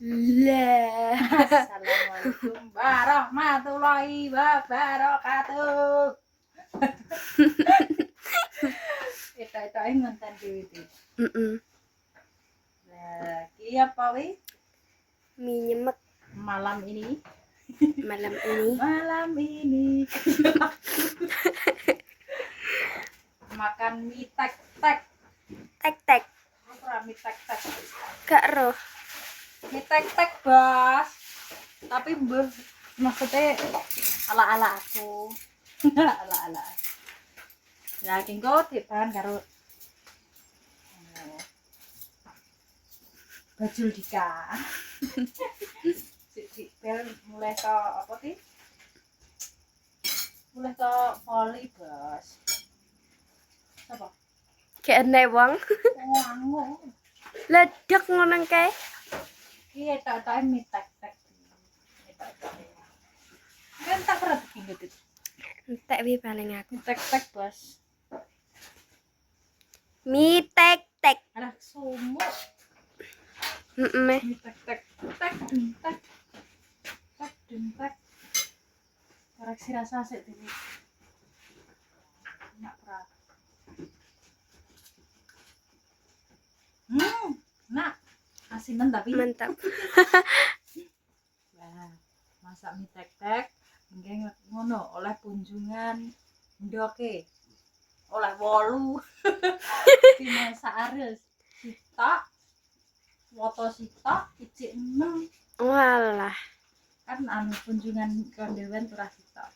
Lah. Assalamualaikum warahmatullahi wabarakatuh. Itu ngonten dhewe iki. Lah, iki apa wi? Mie nyemek Malam ini. malam ini. Makan mie tek-tek. Tek-tek. Ora mie tek-tek. Gak roh. Mie tek-tek, Bos. Tapi mbah maksudnya ala-ala aku. Ala-ala. Ya kengko dipan karo bajul dika. Sik bel mulai ke apa sih? Mulai ke poli, Bos. Apa? Kayak enek wong. Wangu. Ledek ngono kae. Iya, tak mie tek-tek. Kan tak pernah bikin gitu. Entek wi paling aku. Mie tek-tek, Bos. Mie tek-tek. Alah sumuk. Heeh. Mie tek-tek. Tek. Koreksi rasa sik dhewe. Enak pra. Nak. Asinan tapi. Mantap. Nah, masak mie tek-tek nggih ngono oleh kunjungan ndoke. Oleh 8. Dimasak ares. Sitok. Woto sitok ijik 6. Walah. Kan anu kunjungan kondewen turah sitok.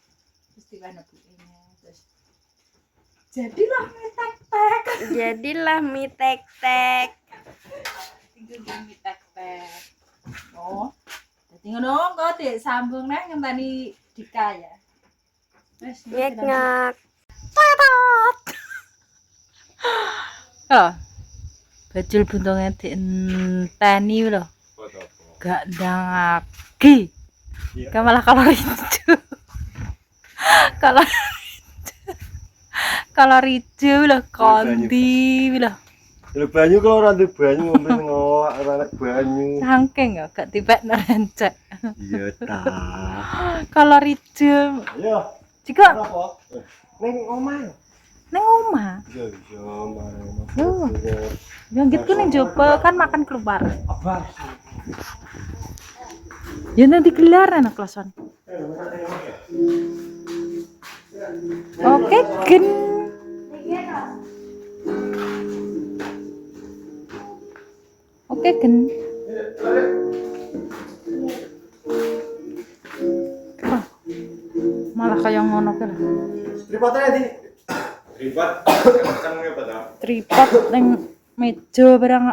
Terus diwana buine terus jadilah mie tek-tek. Jadilah mie tek-tek. Tinggal mie tek-tek. Oh. Dadi ngono kok disambung neh ngenteni Dika ya. Wes Ngek-ngek. Oh. Bajul buntungnya dienteni lho. Gak ndangake. Malah kalau hijau. Kalau hijau lho kondi lho. Lho banyu kalau ora ndek banyu ngombe ngowak ora banyu. Saking ya gak tibek nerencek. Iya ta. Kalau hijau. Ayo. Jika Apa? Ning omah. neng omah. Iya iya omah. Yo. Yang gitu ning jopo kan makan keluar. Abar. Ya nanti gelar anak kelasan. Oke, gen. Oke, gen. Oh, malah kayak ngono ke lah. Tripodnya di. Tripod. Kenceng ya Pak. Tripod neng meja barang.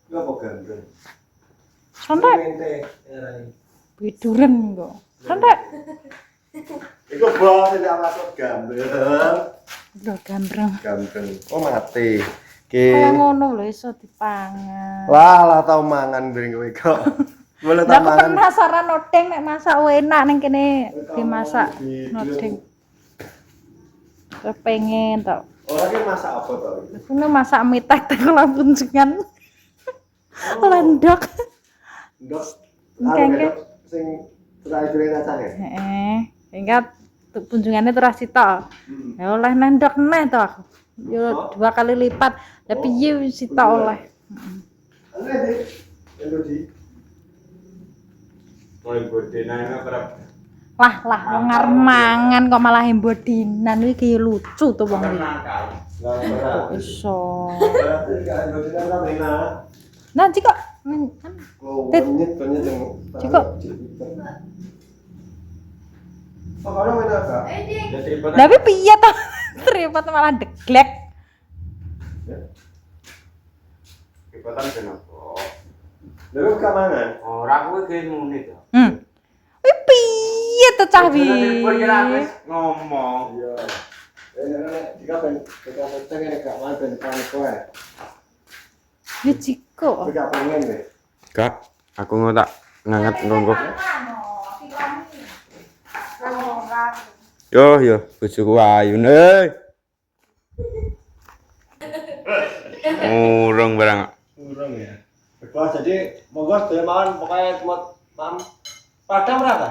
Lu apa gandeng? Santai. Biduran kok. Santai. Iku bos tidak masuk gandeng. Lho gambreng. Gandeng. Oh mati. Kayak Ki. ngono lho iso dipangan. Lah tau mangan bring kowe kok. Boleh Lah tak aku mangan. penasaran nodeng nek masak enak ning kene dimasak nodeng. Kepengen tok. Orang ki masak apa to? Ini masak mie tek-tek lampun jengan. Lendok. Ndok. Engke-engke. Sing terakhir rasane. Heeh. Ingat kunjungannya terus sitok. Ya oleh nendok neh to aku. Yo 2 kali lipat. Lah piye sitok oleh. Ana di. Endo di. Oh, bodena berapa? Lah wong arep mangan kok malah embodinan iki lucu to wong iki. Kok iso. Nah, jika kan Ciko. Tapi piye to? Tripod malah deglek. Tripodan kenapa? Lalu kemangan? Orang kuwi ge muni to. Wih piye to cah wi? Tripod kira wis ngomong. Iya. Jika kita pengen gak mau ben panik kowe. Ya Ciko. Tapi gak pengen deh. Kak, aku ngotak nganget ngonggo. Yo, bojoku ayu. Urung barang. Urung ya. Bebas jadi monggo sedaya mawon pokoke mam padang berapa?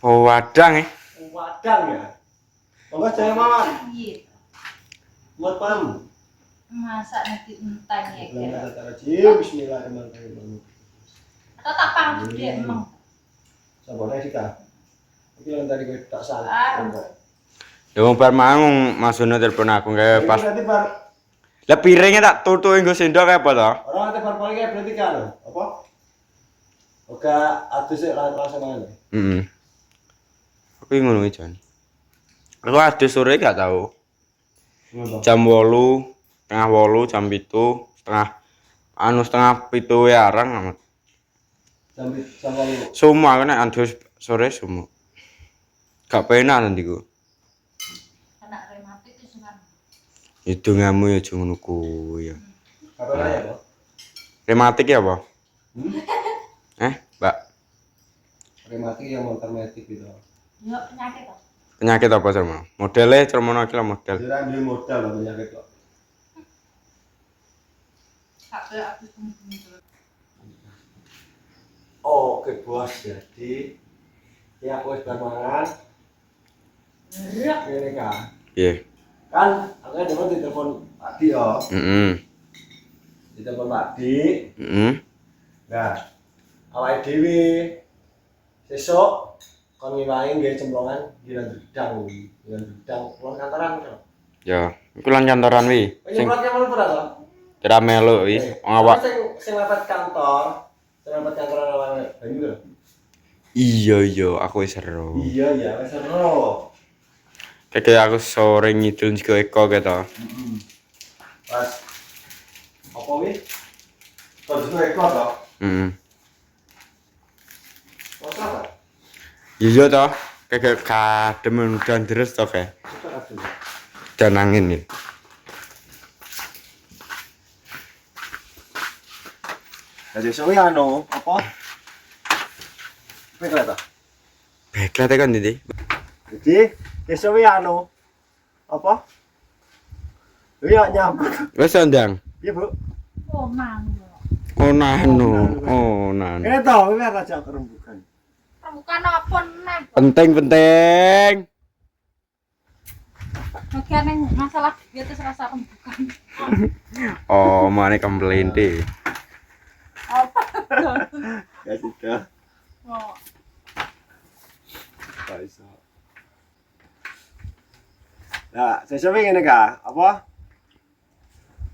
Wadang Padang ya. Monggo sedaya mawon. Iya. Buat pam. Masa nanti entah ya kira. Bismillahirrahmanirrahim. Atau tak paham gede emang. Sabone sih Kak. Iki yang tadi gue tak salah. Ya wong bar mang masune telepon aku kayak pas. Nanti bar Lah piringnya tak tutuke nggo sendok kayak apa to? orang nanti bar paling kayak berarti kan apa? Oke, atus sih langsung aja. Heeh. Aku ngono iki Jan. Aku ade sore gak tahu. Jam 8, setengah 8, jam 7, setengah 7 ya arang amat. Jam lalu. Semua kan ade sore semua. Gak penak nanti ku. Anak rematik itu sekarang. Itu ngamu ya aja ngono kuwi ya. Kapan aja, Bang? Rematik ya apa? Mbak. Rematik yang montermetik gitu. Yo penyakit kok. Penyakit apa sama? Modelnya cermono iki lah model. Kira dia modal lah penyakit kok. Kabeh aku sembunyi. Oke, bos. Jadi ya aku wis bar mangan. Ini kan. Piye? Kan aku dapat di telepon Pak Di yo. Heeh. Di telepon Pak Di. Heeh. Nah, awake dhewe sesuk kon ngiwahi nggih cemplongan gila gedang kuwi. Gila gedang pulang kantoran kok. Ya, iku lan kantoran wi. Sing Penyemprotnya mau pura to? kira melu wi. Wong awak. Sing mepet kantor. Sing mepet kantoran awake banyu lho. Iya, aku wis seru. Iya ya, wis seru. Kayak aku sore ngidul juga Eko gitu. Pas apa wih? Terus gue ekor toh? Heeh. Terus apa? Iya toh, kayak kadem dan deres toh kayak. Dan angin nih. Jadi suwi anu apa? Beklet toh? Beklet kan ini. Jadi suwi anu apa? Iya nyambut. Wes ndang. Iya bu. Oh nang. Oh nanu. Ini tau, ini raja kerembukan. Bukan apa neh. Penting. Bagian yang masalah dia itu rasa rembukan. Oh, mana komplain deh. Apa? Ya sudah. Oh. Bisa. Nah, saya ngene Kak, apa?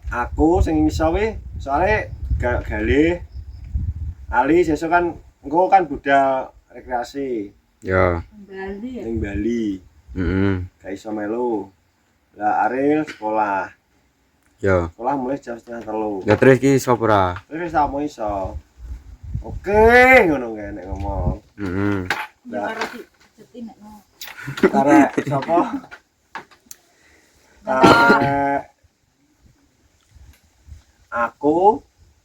Aku sing iso soalnya gali Ali sesuk kan engko kan budal rekreasi Ya. Bali ya. ning Bali. Heeh. Gak iso melu. Lah Aril sekolah. Ya. Sekolah mulai jam 2:30. Ya terus ki sapa ra? Terus sama iso. Oke, ngono kae nek ngomong. Heeh. Ya karo dijetin nek no. Karek sapa? Karek aku,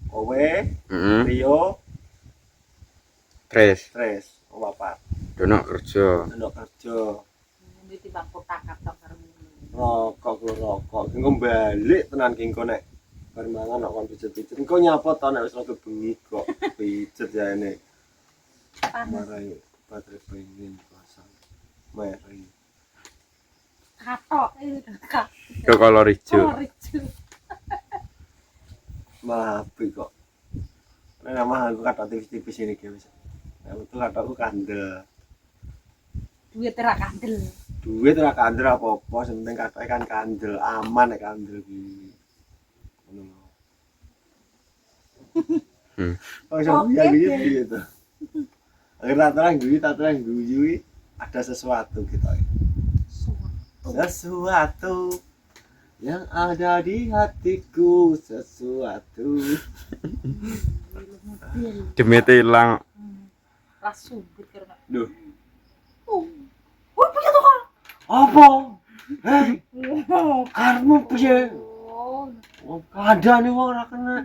kowe, Heeh. Rio, Tres. papat. Dono kerja. Ono kerja. Ini timbang kotak katok karo Rokok. Engko balik tenan ki engko nek bar mangan kok kon pijet-pijet. Engko nyapa to nek wis rada bengi kok pijet ya ini. Marai baterai pengen pasang. Mari. katok itu kak. Ke kolor ijo. Malah apik kok. Nek nama aku katok tipis-tipis ini ki wis. Nek metu katokku kandel. Duit ra kandel. Duit ora kandel apa-apa, sing penting katoke kan kandel, aman nek kandel ki. Ngono lho. Oh, ya gitu. Akhirnya tatra guyu ada sesuatu kita. Sesuatu yang ada di hatiku, sesuatu. Demete ilang. Ras subut karena. Duh, Oh, punya tuh kan. apa? Karmu piye? Oh, Ada nih wong ora kena.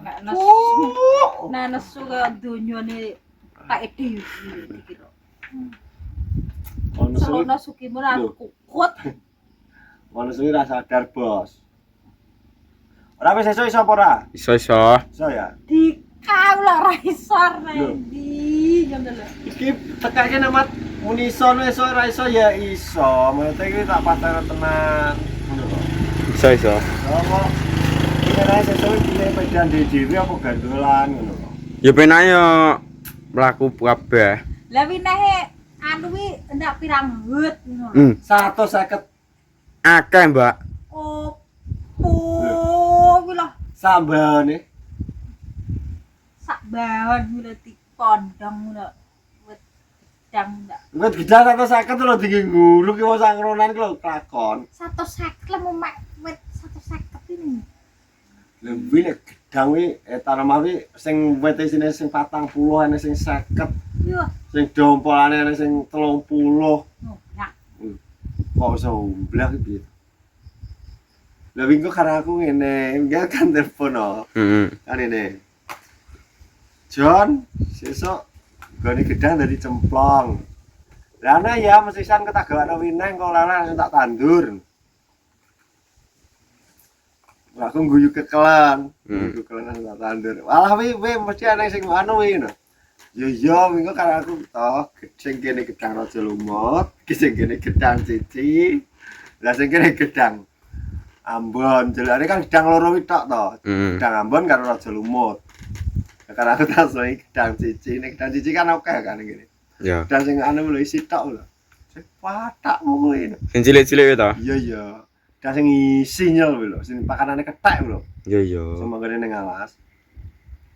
nek nesu. Nah, nesu ke dunyane tak dhewe dikira. Ono Selo suwi, nesu ki ora kuat. ono suwi ra sadar, Bos. Ora wis esuk iso apa ora? Iso. Iso ya. Dikau lah ra iso Randy. Ngono lho. Iki tekake nama muni iso esuk ora iso ya iso. Maksudnya iki tak pateni tenan. Ngono lho. Iso. Apa iki nek sesuk iki pedan dhewe apa gandolan ngono lho. Ya penak yo mlaku kabeh. Lah winehe anu wi ndak pirang hut ngono. 150 Akeh, Mbak. Opo kuwi lho sambane. sak bahan kuwi dipondong ngono. Wit gedang ndak. Wit gedang 150 lho dinggo nguru ki wong sakronan ki lho klakon. 150 lah mau mek wit 150 ini. Lebih nek gedang wi tanaman wi sing wite sine sing 40 ana sing 50, Yo, sing dompolane ana sing 30. oh, ya. Kok iso umblak iki piye? Lah wingi karo aku ngene, enggak kan telepon oh. Heeh. Kan ini. John, sesuk gone gedang dari cemplong. Lah ana ya mesisan ketagakno wineng kok lalang tak tandur. Aku guyu kekelan, guyu kekelan tak tandur. Walah wi mesti ana sing anu wi no. Ya minggu karo aku toh sing kene gedang Raja Lumut, sing kene gedang Cici. Lah sing kene gedang Ambon. Jelane kan gedang loro wi tok to. Gedang Ambon karo Raja Lumut. Lah karo aku tak sono gedang Cici, nek gedang Cici kan akeh kan ngene. Ya. Gedang sing anu lho isi tok lho. Sing patakmu kuwi. Sing cilik-cilik to. Iya. Gedang sing isi nyel lho, sing pakanane kethek lho. Iya. Sing manggone ning alas.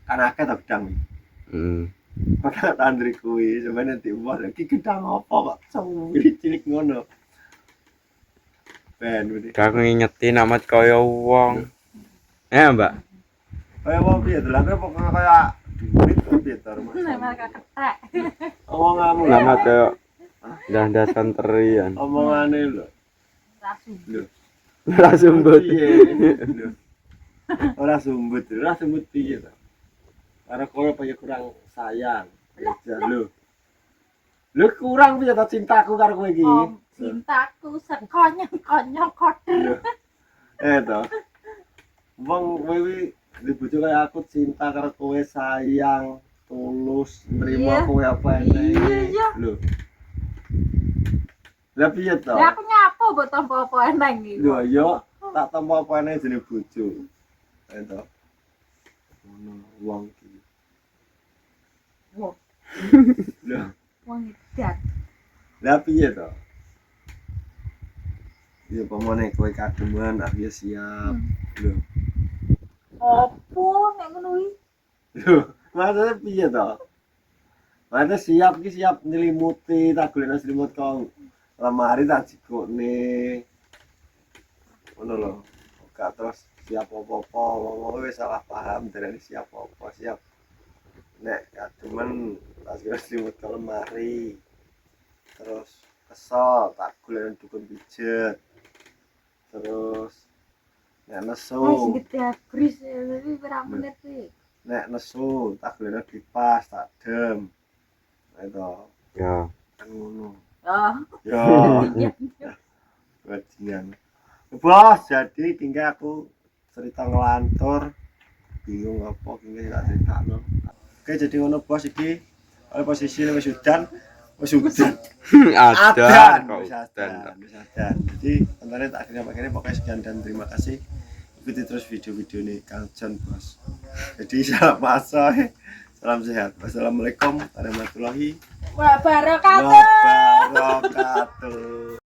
Kan akeh to gedang iki. Heeh. Maka tandri kuwi sampeyan nanti wah iki gedang apa kok suwi cilik ngono. Ben wedi. Aku ngingeti namat kaya wong. Mbak. Kaya wong piye dalan kok kaya duit kok piye to rumah. Nama ketek. Omonganmu Nama kaya dandasan terian. omongane lho. Rasu. Lho. Ora sumbut. Piye? Lho. Ora sumbut piye to? Karena kowe kaya kurang sayang. Ya lho. Lho kurang piye to cintaku karo kowe iki? Om cintaku sekonyong-konyong koder. To. Wong kowe iki bojo kaya aku cinta karo kowe sayang, tulus, nerima Iya. kowe apa enake. Iya. Lho. Lah piye to? Lah aku nyapo mbok tampa apa eneng iki. Lho yo tak tampa apa enake jenenge bojo. To. Ngono wong iki. Wah, Lho, wong edan. lah piye to? Ya pamane kowe kademen aku ya siap. Lho. Opo nek ngono kuwi? Lho, maksudnya piye to? Maksudnya siap ki siap nyelimuti, tak golekno selimut kok lemari tak jikokne. Ngono lho. Gak terus siap apa-apa, wong wis salah paham derene siap apa, siap. Nek kademen tak golekno selimut kok lemari. Terus kesel tak golekno dukun pijet. Terus nek Wis nesu, gede abris iki berapa menit kuwi? nek nesu tak golekno kipas, tak dem. Itu Ya. kan ngono. Oh, Ya, iya. bajingan. Bos, jadi tinggal aku cerita ngelantur. Bingung apa kene tak critakno. Oke, jadi ngono bos iki. Kalau posisi wis udan, wis udan. Adan kok Wis udan. wis adan. Jadi kontennya tak akhirnya pakai ini pokoknya sekian dan terima kasih. Ikuti terus video-video ini Kang John bos. Jadi salam masuk. Salam sehat. Wassalamualaikum warahmatullahi Wabarakatuh. wabarakatuh.